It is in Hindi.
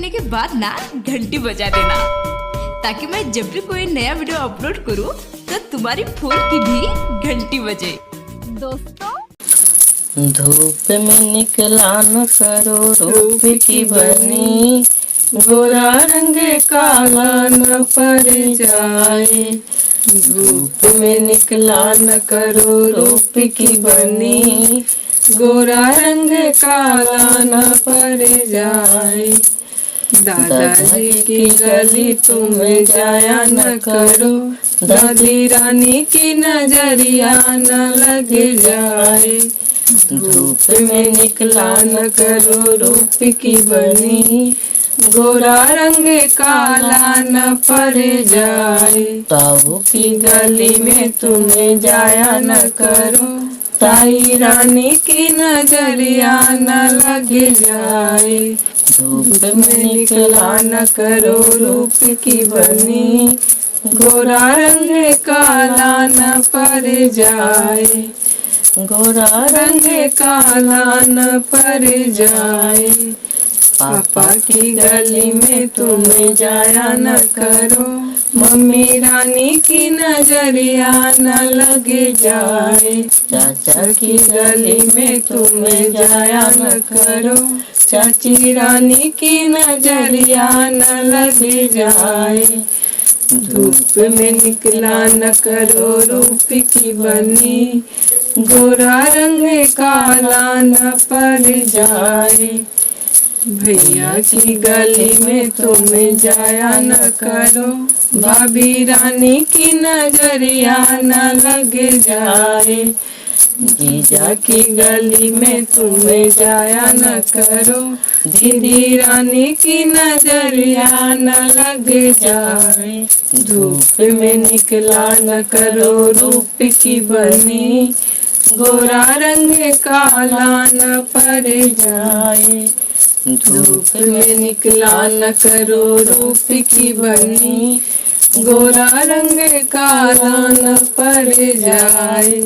करने के बाद ना घंटी बजा देना, ताकि मैं जब भी कोई नया वीडियो अपलोड करूं तो तुम्हारी फोन की भी घंटी बजे। दोस्तों, धूप में निकला न करो रूप की बनी, गोरा रंग काला न पड़ जाए। धूप में निकला न करो रूप की बनी, गोरा रंग काला न पड़ जाए। दादाजी की गली तुम जाया न करो, दादी रानी की नजरिया न लग जाए। धूप में निकला न करो रूप की बनी, गोरा रंग काला न पड़ जाए। ताऊ की गली में तुम्हें जाया न करो, ताई रानी की नजरिया न लग जाए। धूप में निकला न करो रूप की बनी, गोरा रंग काला न पड़ जाए। गोरा रंग काला न पड़ जाए। पापा की गली में तुम जाया न करो, मम्मी रानी की नजरिया न लग जाए। चाचा की गली में तुम जाया न करो, चाची रानी की नजरिया न लग जाए। धूप में निकला न करो रूप की बनी, गोरा रंग काला न पड़ जाए। भैया की गली में तुम जाया न करो, भाभी रानी की नजरिया न लग जाए। जीजा की गली में तुम जाया न करो, दीदी रानी की नजरिया न लग जाए। धूप में निकला न करो रूप की बनी, गोरा रंग काला न पड़ जाए। धूप में निकला न करो रूप की बनी, गोरा रंग काला न पड़ जाए।